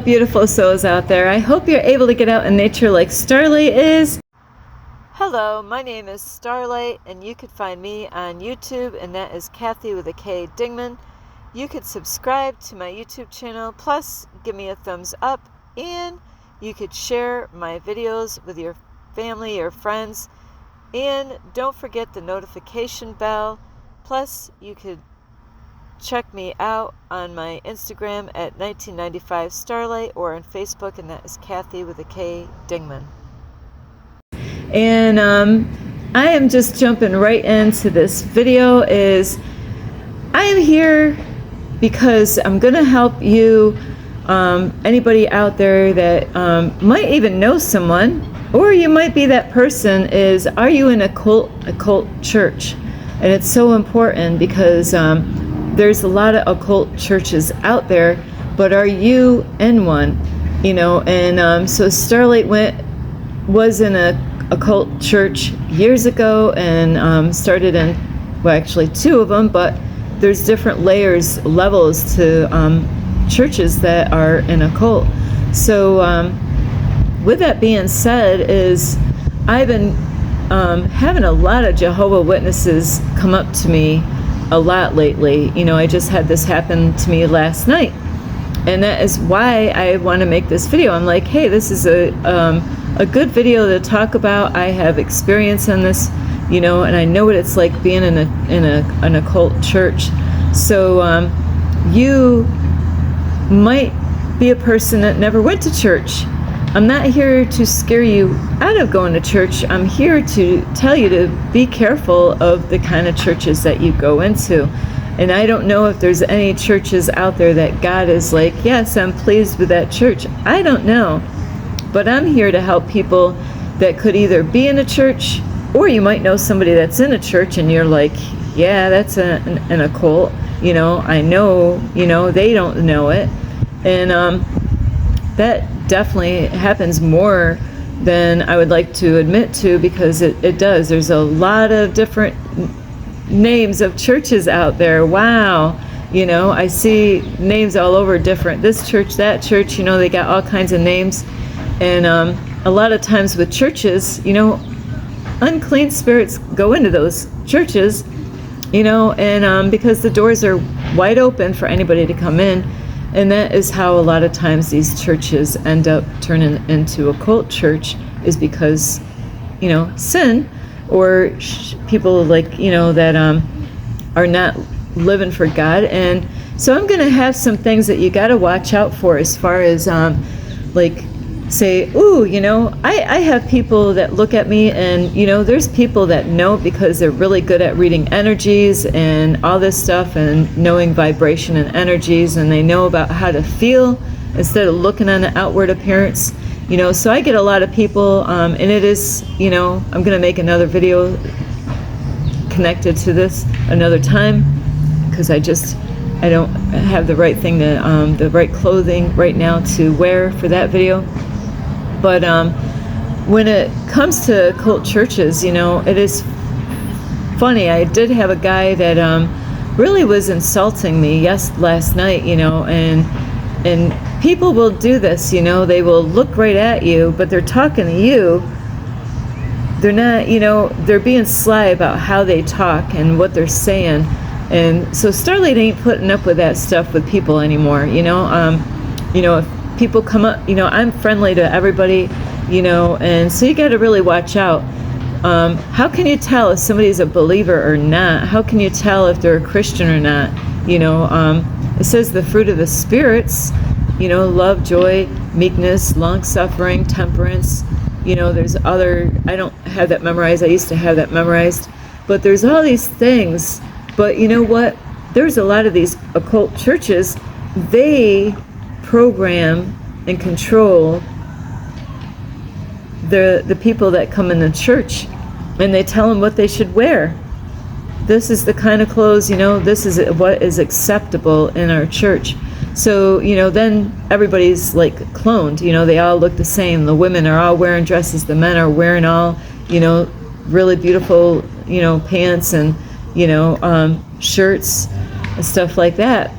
beautiful souls out there. I hope you're able to get out in nature like Starlight is. Hello, my name is Starlight, and you could find me on YouTube, and that is Kathy with a K Dingman. You could subscribe to my YouTube channel, plus give me a thumbs up, and you could share my videos with your family or friends, and don't forget the notification bell. Plus, you could check me out on my Instagram at 1995 Starlight, or on Facebook, and that is Kathy with a K Dingman. And I am just jumping right into this video. I am here because I'm going to help you, anybody out there that might even know someone, or you might be that person, are you in a cult church? And it's so important because there's a lot of occult churches out there, but are you in one? And so Starlight was in a occult church years ago, and started in, well, actually two of them, but there's different levels to churches that are in a cult. So with that being said, I've been having a lot of Jehovah's Witnesses come up to me a lot lately. I just had this happen to me last night, and that is why I want to make this video. I'm like, hey, this is a good video to talk about. I have experience in this, and I know what it's like being in an occult church. So you might be a person that never went to church. I'm not here to scare you out of going to church. I'm here to tell you to be careful of the kind of churches that you go into. And I don't know if there's any churches out there that God is like, yes, I'm pleased with that church. I don't know. But I'm here to help people that could either be in a church, or you might know somebody that's in a church and you're like, yeah, that's an occult. I know, they don't know it. And that definitely happens more than I would like to admit to, because it does. There's a lot of different names of churches out there. Wow. I see names all over different, this church, that church, they got all kinds of names. And a lot of times with churches, unclean spirits go into those churches, and because the doors are wide open for anybody to come in. And that is how a lot of times these churches end up turning into a cult church, is because, sin, or people that are not living for God. And so I'm going to have some things that you got to watch out for, as far as say, ooh, I have people that look at me, and there's people that know, because they're really good at reading energies and all this stuff, and knowing vibration and energies, and they know about how to feel instead of looking on the outward appearance. So I get a lot of people, and it is, I'm going to make another video connected to this another time, because I don't have the right thing the right clothing right now to wear for that video. But when it comes to cult churches, it is funny. I did have a guy that really was insulting me last night, and people will do this, they will look right at you, but they're talking to you. They're not, they're being sly about how they talk and what they're saying. And so Starlight ain't putting up with that stuff with people anymore, if people come up, I'm friendly to everybody, and so you got to really watch out. How can you tell if somebody's a believer or not? How can you tell if they're a Christian or not? It says the fruit of the spirits, love, joy, meekness, long-suffering, temperance. There's other, I don't have that memorized. I used to have that memorized. But there's all these things. But you know what? There's a lot of these occult churches, they program and control the people that come in the church, and they tell them what they should wear. This is the kind of clothes, this is what is acceptable in our church. So, then everybody's like cloned, they all look the same. The women are all wearing dresses, the men are wearing all, really beautiful, pants and, shirts and stuff like that.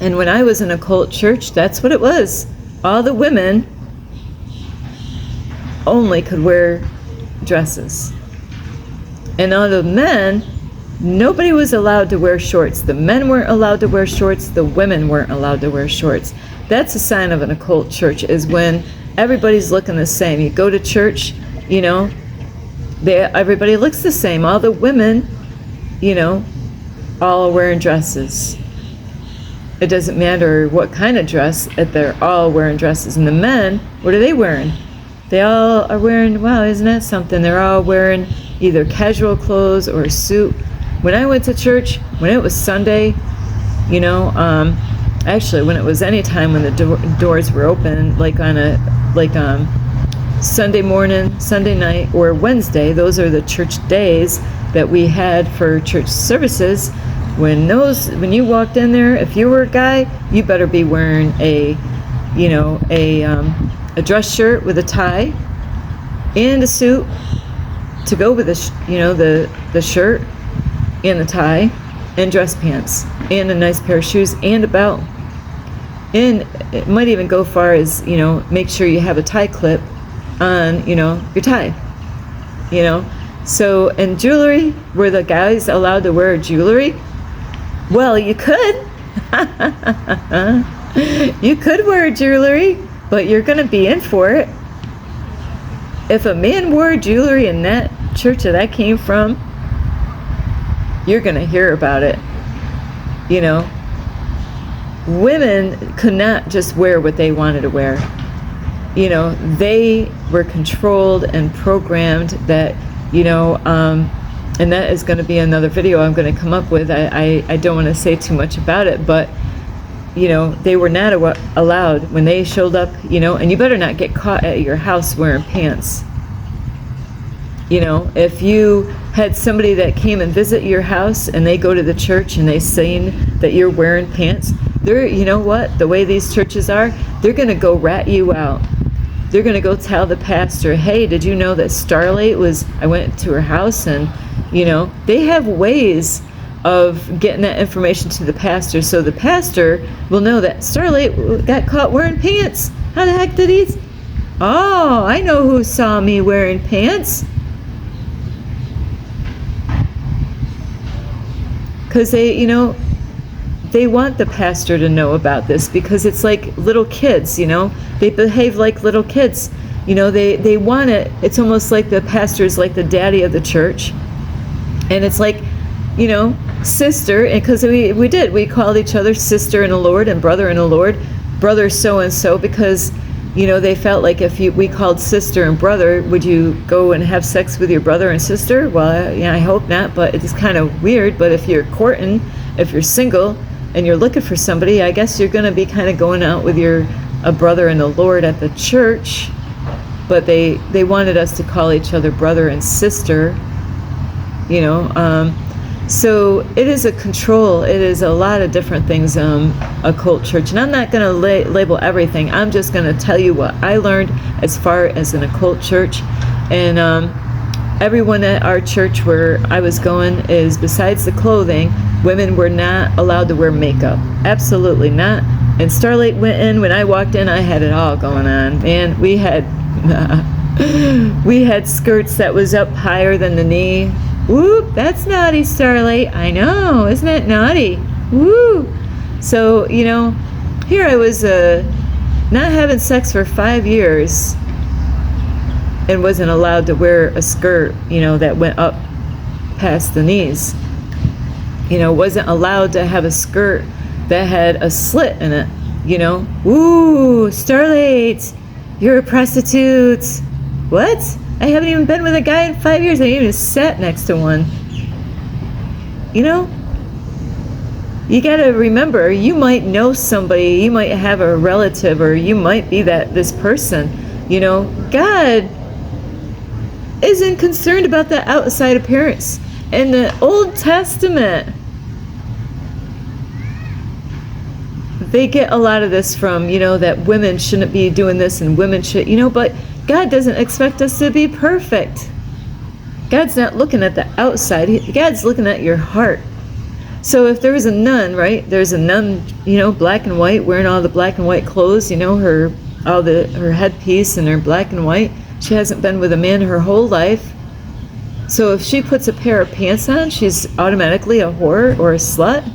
And when I was in a cult church, that's what it was. all the women only could wear dresses. And all the men, nobody was allowed to wear shorts. The men weren't allowed to wear shorts. The women weren't allowed to wear shorts. That's a sign of an occult church, is when everybody's looking the same. You go to church, you know, everybody looks the same. All the women, you know, all are wearing dresses. It doesn't matter what kind of dress, they're all wearing dresses. And the men, what are they wearing? They all are wearing, wow, isn't that something? They're all wearing either casual clothes or a suit. When I went to church, when it was Sunday, you know, actually when it was any time when the doors were open, like on Sunday morning, Sunday night, or Wednesday, those are the church days that we had for church services. When you walked in there, if you were a guy, you better be wearing a dress shirt with a tie and a suit to go with the shirt and the tie and dress pants and a nice pair of shoes and a belt. And it might even go far as, you know, make sure you have a tie clip on, you know, your tie, you know. So, and jewelry, were the guys allowed to wear jewelry? Well, you could. You could wear jewelry, but you're going to be in for it. If a man wore jewelry in that church that I came from, you're going to hear about it. You know, women could not just wear what they wanted to wear. You know, they were controlled and programmed that, you know, and that is going to be another video I'm going to come up with. I don't want to say too much about it, but, you know, they were not allowed when they showed up, you know, and you better not get caught at your house wearing pants. You know, if you had somebody that came and visit your house and they go to the church and they seen that you're wearing pants, they're, you know what, the way these churches are, they're going to go rat you out. They're going to go tell the pastor, hey, did you know that Starlight I went to her house, and, you know, they have ways of getting that information to the pastor, so the pastor will know that Starlight got caught wearing pants. How the heck did he? Oh, I know who saw me wearing pants. Because they, you know, they want the pastor to know about this, because it's like little kids, you know, they behave like little kids, you know, they want it. It's almost like the pastor is like the daddy of the church, and it's like, you know, sister, and because we called each other sister in the Lord and brother in the Lord, brother so and so, because, you know, they felt like if we called sister and brother, would you go and have sex with your brother and sister? Well, yeah, I hope not, but it's kind of weird. But if you're courting, if you're single and you're looking for somebody, I guess you're going to be kind of going out with a brother in the Lord at the church. But they wanted us to call each other brother and sister, you know. So it is a control. It is a lot of different things, a cult church. And I'm not going to label everything. I'm just going to tell you what I learned as far as an occult church. And everyone at our church where I was going is, besides the clothing, women were not allowed to wear makeup. Absolutely not. And Starlight went in. When I walked in, I had it all going on. And we had skirts that was up higher than the knee. Whoop, that's naughty, Starlight. I know, isn't that naughty? Woo! So, you know, here I was not having sex for 5 years and wasn't allowed to wear a skirt, you know, that went up past the knees. You know, wasn't allowed to have a skirt that had a slit in it, you know. Ooh, Starlight, you're a prostitute. What? I haven't even been with a guy in 5 years. I ain't even sat next to one. You know? You gotta remember, you might know somebody, you might have a relative, or you might be this person. You know, God isn't concerned about the outside appearance. In the Old Testament, they get a lot of this from, you know, that women shouldn't be doing this and women should, you know, but God doesn't expect us to be perfect. God's not looking at the outside. God's looking at your heart. So if there's a nun, right? There's a nun, you know, black and white, wearing all the black and white clothes, you know, her her headpiece and her black and white. She hasn't been with a man her whole life. So if she puts a pair of pants on, she's automatically a whore or a slut.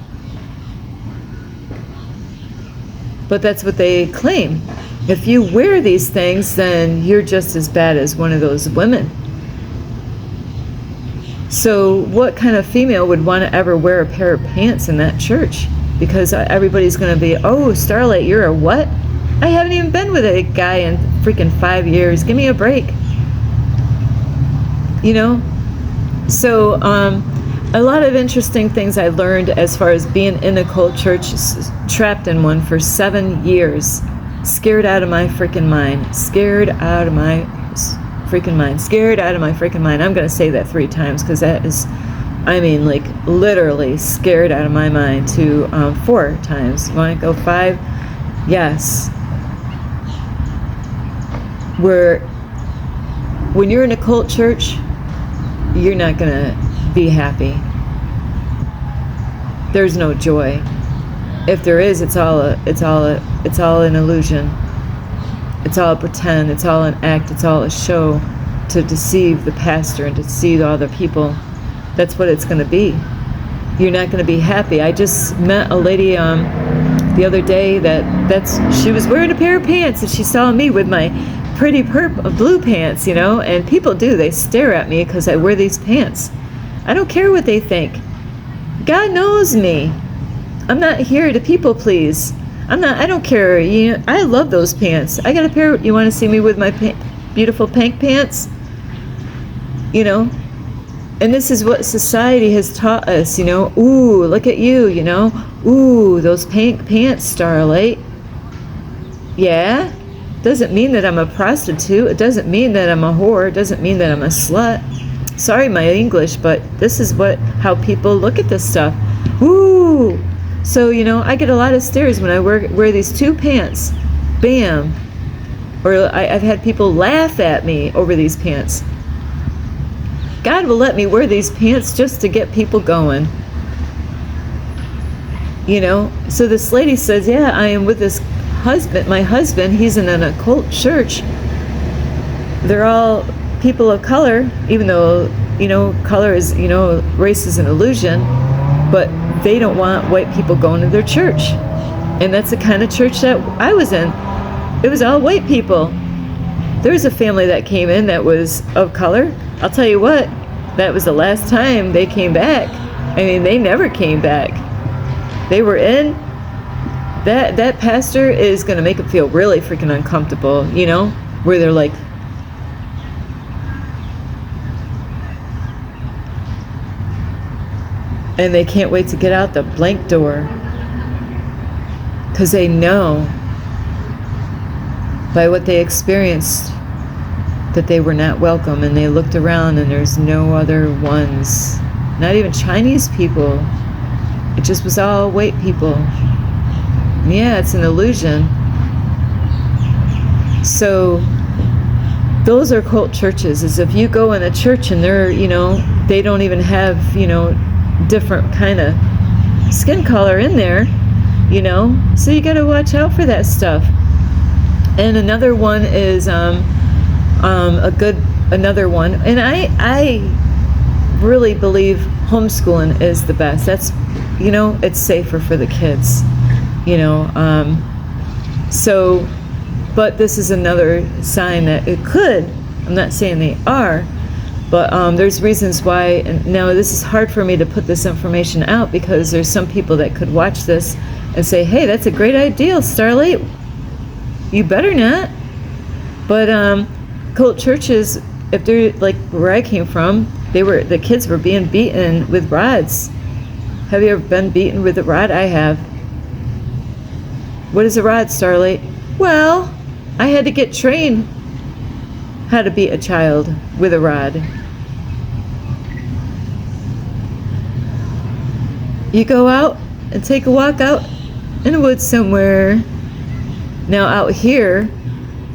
But that's what they claim. If you wear these things, then you're just as bad as one of those women. So what kind of female would want to ever wear a pair of pants in that church? Because everybody's going to be, oh, Starlight, you're a what? I haven't even been with a guy in freaking 5 years. Give me a break. You know? So a lot of interesting things I learned as far as being in a cult church, trapped in one for 7 years. Scared out of my freaking mind. Scared out of my freaking mind. Scared out of my freaking mind. I'm going to say that 3 times because that is, I mean, like literally scared out of my mind to 4 times. You want to go 5? Yes. When you're in a cult church, you're not going to be happy. There's no joy. If there is, it's all an illusion. It's all a pretend. It's all an act. It's all a show to deceive the pastor and to deceive all the people. That's what it's going to be. You're not going to be happy. I just met a lady the other day she was wearing a pair of pants and she saw me with my pretty blue pants, you know, and people they stare at me because I wear these pants. I don't care what they think. God knows me. I'm not here to people please. I don't care. You know, I love those pants. I got a pair. You want to see me with my beautiful pink pants? You know, and this is what society has taught us, you know. Ooh, look at you, you know. Ooh, those pink pants, Starlight. Yeah. Doesn't mean that I'm a prostitute. It doesn't mean that I'm a whore. It doesn't mean that I'm a slut. Sorry, my English, but this is how people look at this stuff. Ooh. So, you know, I get a lot of stares when I wear these 2 pants. Bam. Or I've had people laugh at me over these pants. God will let me wear these pants just to get people going. You know, so this lady says, yeah, I am with this husband. My husband, he's in an occult church. They're all people of color, even though, you know, color is, you know, race is an illusion, but they don't want white people going to their church. And that's the kind of church that I was in. It was all white people. There was a family that came in that was of color. I'll tell you what, that was the last time they came back. I mean, they never came back. They were in. That pastor is going to make them feel really freaking uncomfortable, you know, where they're like, and they can't wait to get out the blank door because they know by what they experienced that they were not welcome, and they looked around and there's no other ones, not even Chinese people. It just was all white people. Yeah, it's an illusion. So those are cult churches. Is if you go in a church and they're, you know, they don't even have, you know, different kind of skin color in there, you know, so you got to watch out for that stuff. And another one is another one, and I really believe homeschooling is the best. That's, you know, it's safer for the kids, you know. So, but this is another sign that it could, I'm not saying they are, but there's reasons why. And now this is hard for me to put this information out because there's some people that could watch this and say, hey, that's a great idea, Starlight, you better not. But cult churches, if they're like where I came from, the kids were being beaten with rods. Have you ever been beaten with a rod? I have. What is a rod, Starlight? Well, I had to get trained how to beat a child with a rod. You go out and take a walk out in the woods somewhere. Now out here,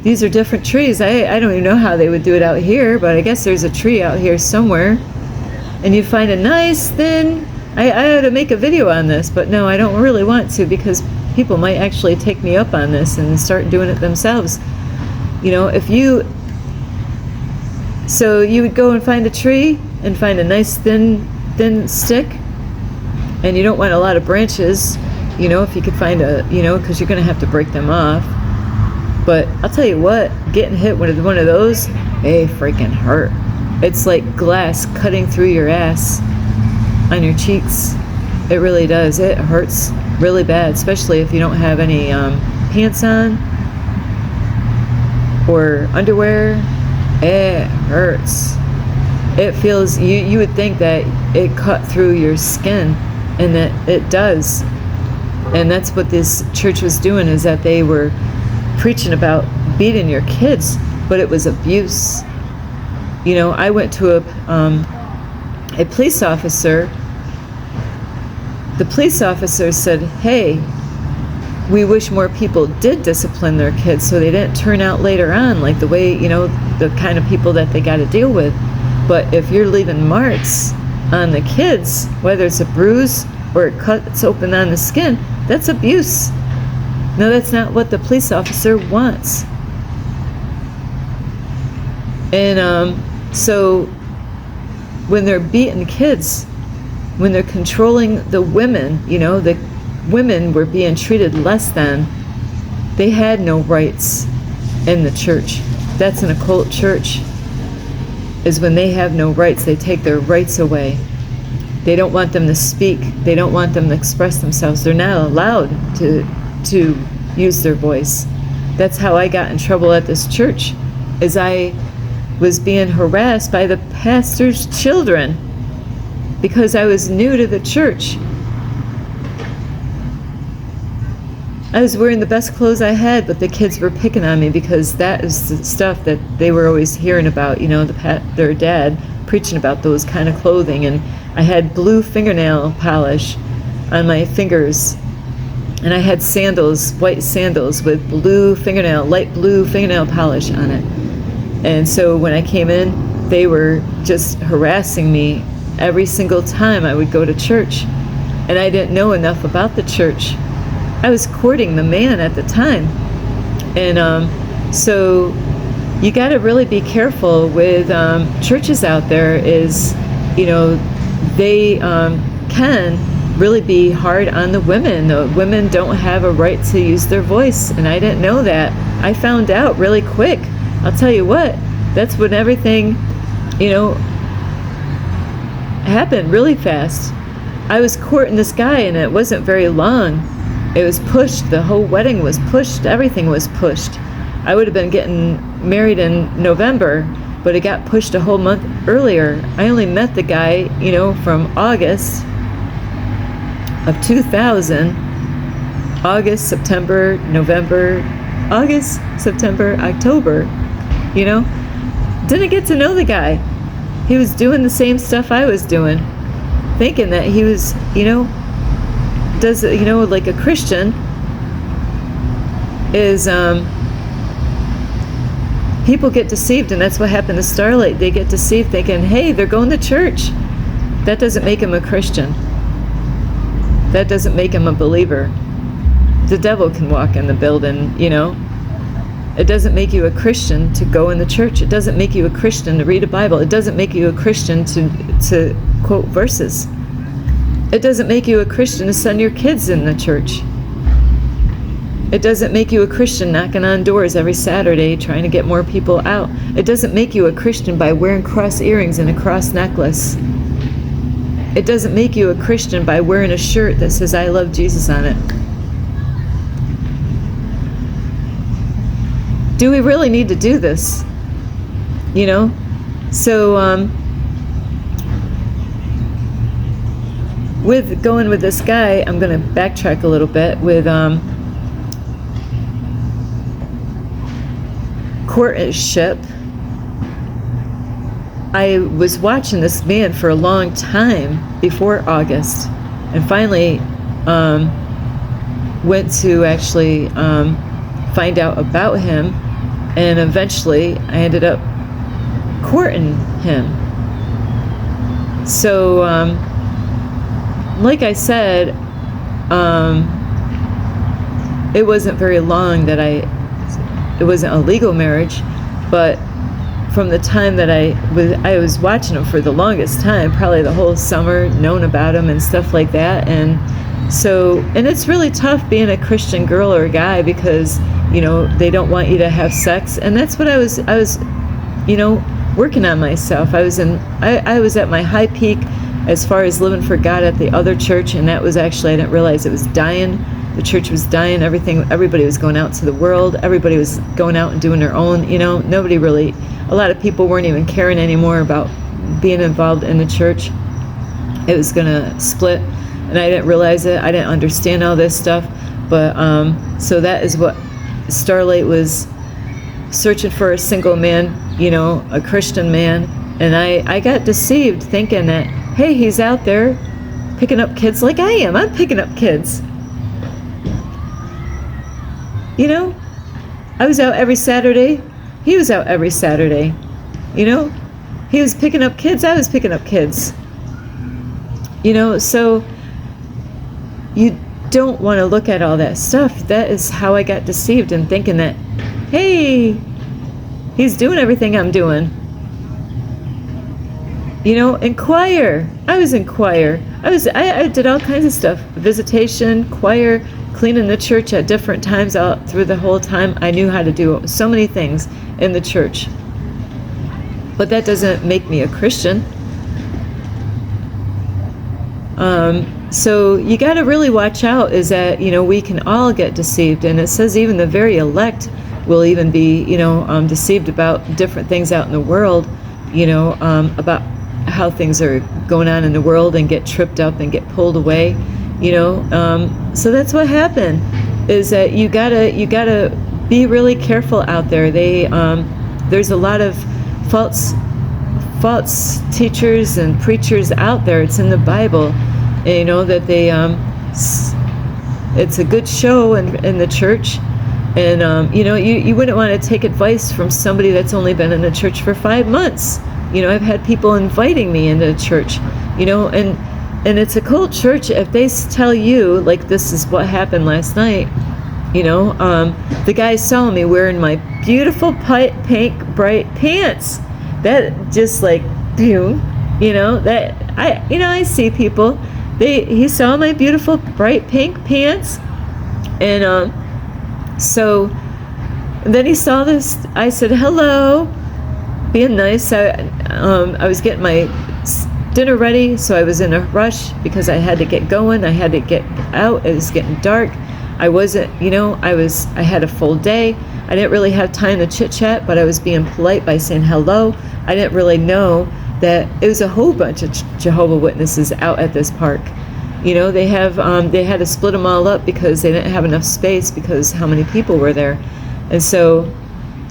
these are different trees. I don't even know how they would do it out here, but I guess there's a tree out here somewhere. And you find a nice thin, I ought to make a video on this, but no, I don't really want to because people might actually take me up on this and start doing it themselves. You know, so you would go and find a tree and find a nice thin stick, and you don't want a lot of branches, you know, if you could find because you're going to have to break them off. But I'll tell you what, getting hit with one of those, they freaking hurt. It's like glass cutting through your ass on your cheeks. It really does. It hurts really bad, especially if you don't have any pants on or underwear. It hurts. It feels, you would think that it cut through your skin, and that it does. And that's what this church was doing, is that they were preaching about beating your kids, but it was abuse. You know, I went to a police officer. The police officer said, hey, we wish more people did discipline their kids so they didn't turn out later on like the way, you know, the kind of people that they got to deal with. But if you're leaving marks on the kids, whether it's a bruise or it cuts open on the skin, that's abuse. No, that's not what the police officer wants. And so when they're beating kids, when they're controlling the women, you know, the women were being treated less than. They had no rights in the church. That's an occult church, is when they have no rights. They take their rights away. They don't want them to speak. They don't want them to express themselves. They're not allowed to use their voice. That's how I got in trouble at this church, is I was being harassed by the pastor's children because I was new to the church. I was wearing the best clothes I had, but the kids were picking on me because that is the stuff that they were always hearing about, you know, their dad preaching about those kind of clothing. And I had blue fingernail polish on my fingers, and I had sandals, white sandals with light blue fingernail polish on it. And so when I came in, they were just harassing me every single time I would go to church. And I didn't know enough about the church. I was courting the man at the time. And so you got to really be careful with churches out there, is, you know, they can really be hard on the women. The women don't have a right to use their voice, and I didn't know that. I found out really quick. I'll tell you what, that's when everything, you know, happened really fast. I was courting this guy, and it wasn't very long. It was pushed. The whole wedding was pushed. Everything was pushed. I would have been getting married in November, but it got pushed a whole month earlier. I only met the guy, you know, from August of 2000. August, September, November, August, September, October, you know. Didn't get to know the guy. He was doing the same stuff I was doing, thinking that he was, you know, does, you know, like a Christian is, people get deceived, and that's what happened to Starlight. They get deceived thinking, hey, they're going to church. That doesn't make him a Christian. That doesn't make him a believer. The devil can walk in the building, you know. It doesn't make you a Christian to go in the church. It doesn't make you a Christian to read a Bible. It doesn't make you a Christian to quote verses. It doesn't make you a Christian to send your kids in the church. It doesn't make you a Christian knocking on doors every Saturday trying to get more people out. It doesn't make you a Christian by wearing cross earrings and a cross necklace. It doesn't make you a Christian by wearing a shirt that says I love Jesus on it. Do we really need to do this? You know? So, with going with this guy, I'm going to backtrack a little bit with courtship. I was watching this man for a long time before August, and finally went to actually find out about him, and eventually I ended up courting him. So like I said, it wasn't very long that it wasn't a legal marriage, but from the time that I was watching him for the longest time, probably the whole summer, known about him and stuff like that. And so, and it's really tough being a Christian girl or a guy, because, you know, they don't want you to have sex. And that's what I was, you know, working on myself. I was at my high peak as far as living for God at the other church, and that was actually, I didn't realize it was dying. The church was dying. Everybody was going out to the world. Everybody was going out and doing their own, you know, nobody really, a lot of people weren't even caring anymore about being involved in the church. It was going to split, and I didn't realize it. I didn't understand all this stuff. But so that is what Starlight was searching for, a single man, you know, a Christian man. And I got deceived thinking that, hey, he's out there picking up kids like I am. I'm picking up kids. You know, I was out every Saturday. He was out every Saturday. You know, he was picking up kids. I was picking up kids. You know, so you don't want to look at all that stuff. That is how I got deceived in thinking that, hey, he's doing everything I'm doing. You know, in choir. I was in choir. I did all kinds of stuff. Visitation, choir, cleaning the church at different times out through the whole time. I knew how to do so many things in the church. But that doesn't make me a Christian. So you got to really watch out, is that, you know, we can all get deceived. And it says even the very elect will even be, you know, deceived about different things out in the world, you know, about how things are going on in the world, and get tripped up and get pulled away, you know. So that's what happened, is that you gotta be really careful out there. There's a lot of false teachers and preachers out there. It's in the Bible, and, you know, that it's a good show in the church. And you know, you wouldn't want to take advice from somebody that's only been in the church for 5 months. You know, I've had people inviting me into the church, you know, and it's a cool church. If they tell you, like, this is what happened last night, you know, the guy saw me wearing my beautiful pink bright pants. That just like, boom, you know, that I see people. He saw my beautiful bright pink pants, and so then he saw this. I said hello, being nice. I was getting my dinner ready, so I was in a rush because I had to get going. I had to get out. It was getting dark. I wasn't, you know, I had a full day. I didn't really have time to chit chat, but I was being polite by saying hello. I didn't really know that it was a whole bunch of Jehovah's Witnesses out at this park. You know, they had to split them all up because they didn't have enough space because how many people were there. And so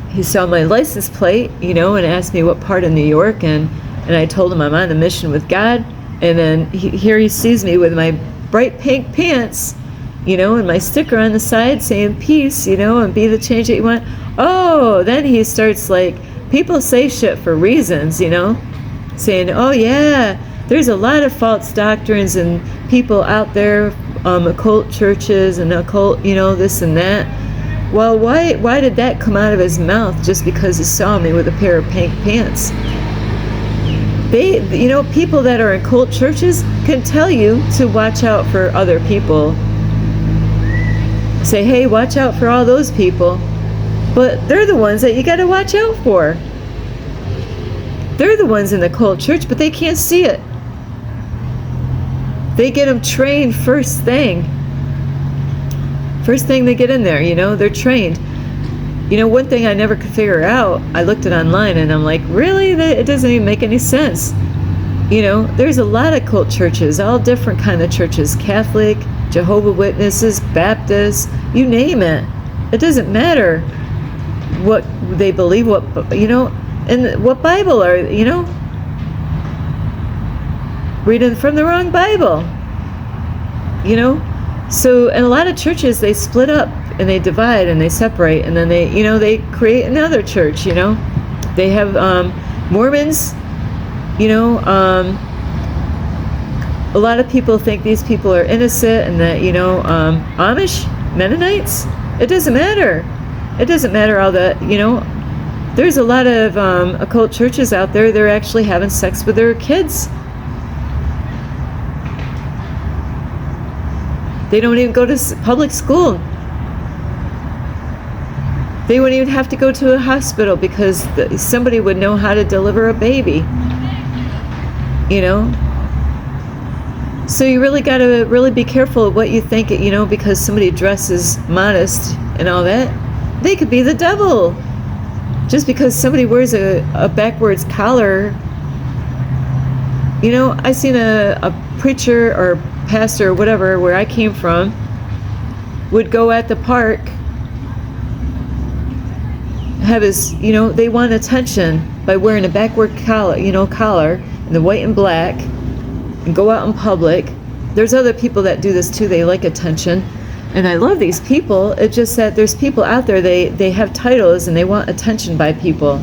he saw my license plate, you know, and asked me what part of New York, and I told him I'm on a mission with God. And then here he sees me with my bright pink pants, you know, and my sticker on the side saying peace, you know, and be the change that you want. Oh, then he starts like, people say shit for reasons, you know, saying, oh yeah, there's a lot of false doctrines and people out there, occult churches and occult, you know, this and that. Well, why did that come out of his mouth just because he saw me with a pair of pink pants? You know, people that are in cult churches can tell you to watch out for other people. Say, hey, watch out for all those people. But they're the ones that you got to watch out for. They're the ones in the cult church, but they can't see it. They get them trained first thing. First thing they get in there, you know, they're trained. You know, one thing I never could figure out, I looked it online and I'm like, really? It doesn't even make any sense. You know, there's a lot of cult churches, all different kind of churches, Catholic, Jehovah's Witnesses, Baptists, you name it. It doesn't matter what they believe, what, you know, and what Bible are, you know, reading from the wrong Bible, you know. So in a lot of churches, they split up and they divide and they separate, and then they, you know, they create another church, you know. They have Mormons, you know. A lot of people think these people are innocent and that, you know, Amish, Mennonites? It doesn't matter. It doesn't matter all the, there's a lot of occult churches out there. They're actually having sex with their kids. They don't even go to public school. They wouldn't even have to go to a hospital because somebody would know how to deliver a baby. So you really got to really be careful of what you think, because somebody dresses modest and all that. They could be the devil. Just because somebody wears a backwards collar. I seen a preacher or pastor or whatever where I came from would go at the park, have his, they want attention by wearing a backward collar, and the white and black, and go out in public. There's other people that do this too. They like attention. And I love these people. It's just that there's people out there, they have titles and they want attention by people.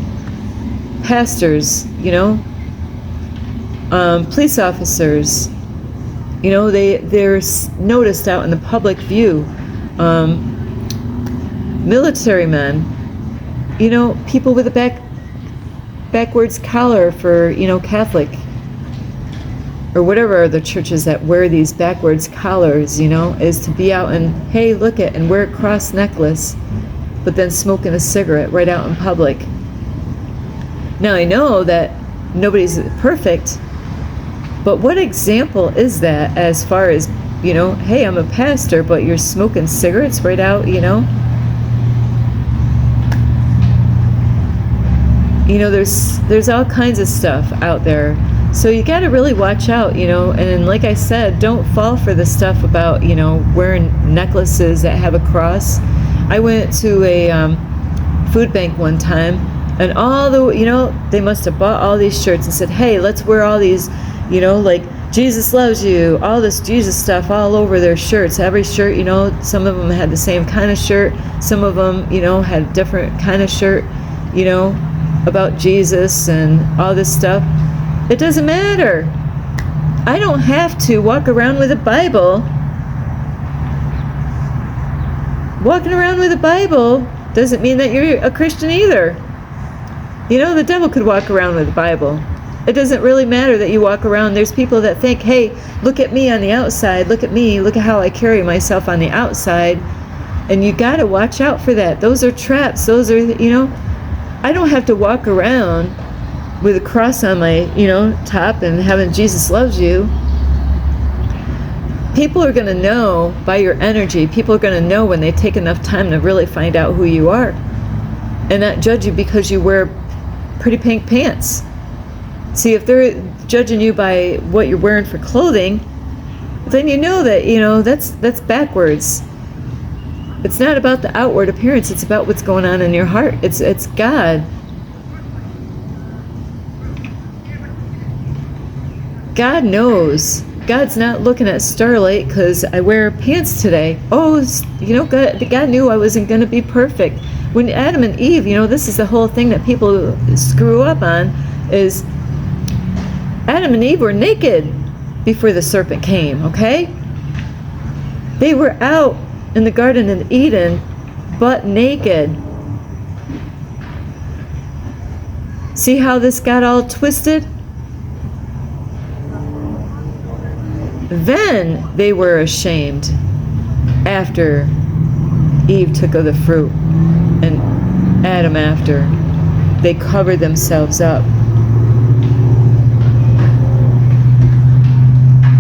Pastors, police officers, they're noticed out in the public view. Military men, people with a backwards collar for, Catholic, or whatever other churches that wear these backwards collars, is to be out and, hey, look at, and wear a cross necklace, but then smoking a cigarette right out in public. Now, I know that nobody's perfect, but what example is that as far as, hey, I'm a pastor, but you're smoking cigarettes right out, There's all kinds of stuff out there. So you got to really watch out, and like I said, don't fall for the stuff about, wearing necklaces that have a cross. I went to a food bank one time, and all the, they must have bought all these shirts and said, hey, let's wear all these, like Jesus loves you, all this Jesus stuff all over their shirts. Every shirt, some of them had the same kind of shirt. Some of them, had a different kind of shirt, about Jesus and all this stuff. It doesn't matter. I don't have to walk around with a Bible. Walking around with a Bible doesn't mean that you're a Christian either. The devil could walk around with a Bible. It doesn't really matter that you walk around. There's people that think, hey, look at me on the outside. Look at me. Look at how I carry myself on the outside. And you got to watch out for that. Those are traps. Those are, I don't have to walk around with a cross on my, top and having Jesus loves you. People are going to know by your energy. People are going to know when they take enough time to really find out who you are and not judge you because you wear pretty pink pants. See, if they're judging you by what you're wearing for clothing, then you know that, that's backwards. It's not about the outward appearance. It's about what's going on in your heart. It's God. God knows. God's not looking at Starlight because I wear pants today. Oh, God knew I wasn't going to be perfect. When Adam and Eve, this is the whole thing that people screw up on, is Adam and Eve were naked before the serpent came, okay? They were out in the Garden of Eden, butt naked. See how this got all twisted? Then they were ashamed after Eve took of the fruit, and Adam after. They covered themselves up.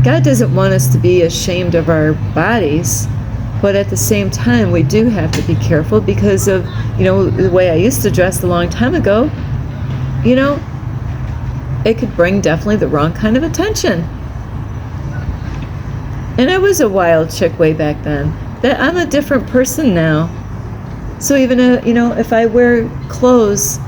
God doesn't want us to be ashamed of our bodies, but at the same time, we do have to be careful because of, the way I used to dress a long time ago. It could bring definitely the wrong kind of attention. And I was a wild chick way back then. That I'm a different person now. So even if I wear clothes,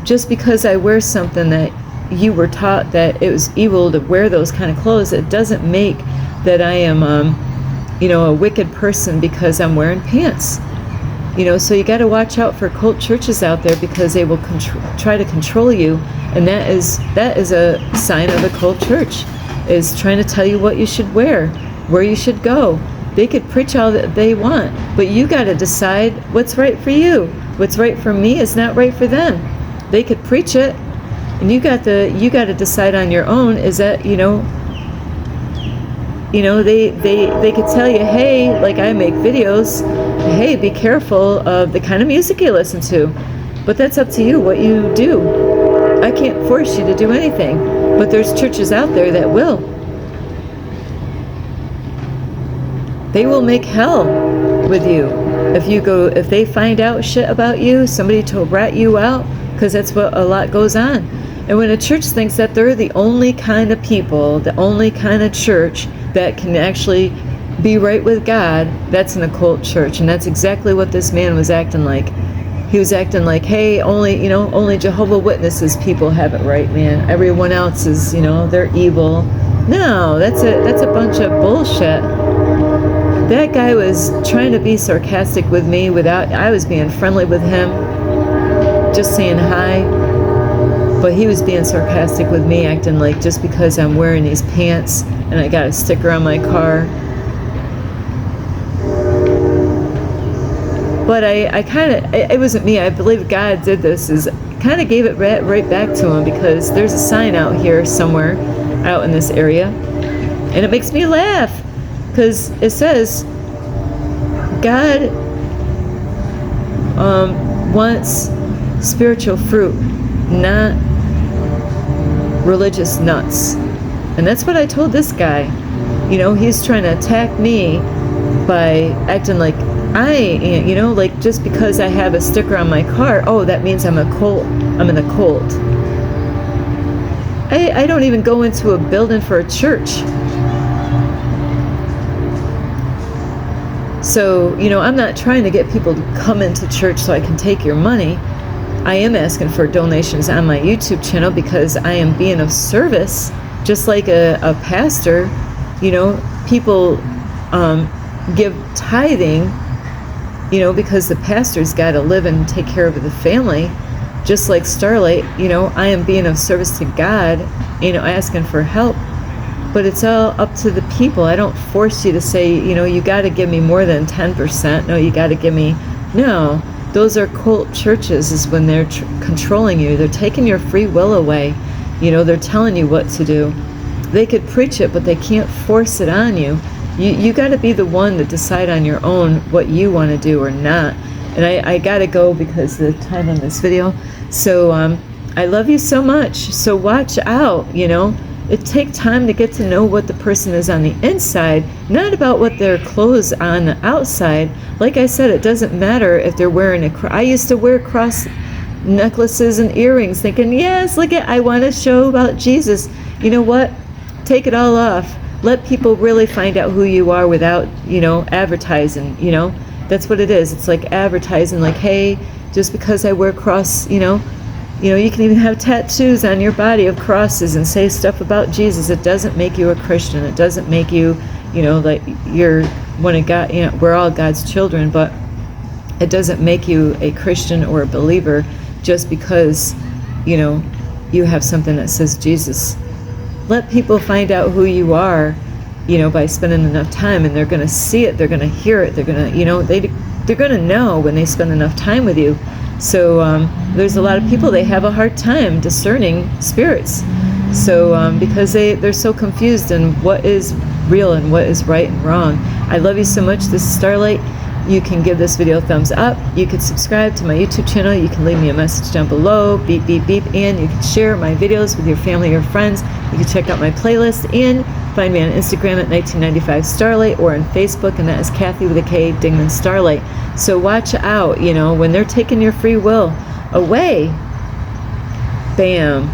just because I wear something that you were taught that it was evil to wear those kind of clothes, it doesn't make that I am a wicked person because I'm wearing pants. So you got to watch out for cult churches out there because they will try to control you, and that is a sign of a cult church, is trying to tell you what you should wear, where you should go, They could preach all that they want, but you got to decide what's right for you. What's right for me is not right for them. They could preach it, and you got to decide on your own. Is that they could tell you, hey, like I make videos, hey, be careful of the kind of music you listen to. But that's up to you what you do. I can't force you to do anything. But there's churches out there that will. They will make hell with you. If they find out shit about you, somebody to rat you out, because that's what a lot goes on. And when a church thinks that they're the only kind of people, the only kind of church that can actually be right with God, that's an occult church. And that's exactly what this man was acting like. He was acting like, hey, only Jehovah's Witnesses people have it right, man. Everyone else is, they're evil. No, that's a bunch of bullshit. That guy was trying to be sarcastic with me I was being friendly with him, just saying hi. But he was being sarcastic with me, acting like just because I'm wearing these pants and I got a sticker on my car. But it wasn't me. I believe God did this, kind of gave it right back to him, because there's a sign out here somewhere out in this area. And it makes me laugh, because it says, God wants spiritual fruit, not religious nuts. And that's what I told this guy. He's trying to attack me by acting like like just because I have a sticker on my car, oh, that means I'm in a cult. I don't even go into a building for a church. So, I'm not trying to get people to come into church so I can take your money. I am asking for donations on my YouTube channel because I am being of service, just like a pastor. People give tithing, because the pastor's got to live and take care of the family. Just like Starlight, I am being of service to God, asking for help. But it's all up to the people. I don't force you to say, you got to give me more than 10%. No, you got to give me. No, those are cult churches, is when they're controlling you. They're taking your free will away. They're telling you what to do. They could preach it, but they can't force it on you. You got to be the one to decide on your own what you want to do or not. And I got to go because of the time on this video. So I love you so much. So watch out, It takes time to get to know what the person is on the inside, not about what their clothes on the outside. Like I said, it doesn't matter if they're wearing I used to wear cross necklaces and earrings thinking, yes, look I want to show about Jesus. You know what? Take it all off. Let people really find out who you are without, advertising, That's what it is. It's like advertising, like, hey, just because I wear cross, you can even have tattoos on your body of crosses and say stuff about Jesus. It doesn't make you a Christian. It doesn't make you, like you're one of God, we're all God's children, but it doesn't make you a Christian or a believer just because, you have something that says Jesus. Let people find out who you are, by spending enough time, and they're going to see it, they're going to hear it, they're going to, they're going to know when they spend enough time with you. So there's a lot of people, they have a hard time discerning spirits. So because they're so confused in what is real and what is right and wrong. I love you so much. This is Starlight. You can give this video a thumbs up. You can subscribe to my YouTube channel. You can leave me a message down below, beep, beep, beep, and you can share my videos with your family or friends. You can check out my playlist and find me on Instagram at 1995 Starlight, or on Facebook, and that is Kathy with a K, Dingman Starlight. So watch out, when they're taking your free will away, bam,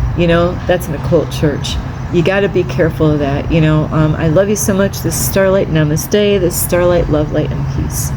that's an occult church. You got to be careful of that, I love you so much. This is Starlight. Namaste. This is Starlight. Love, light, and peace.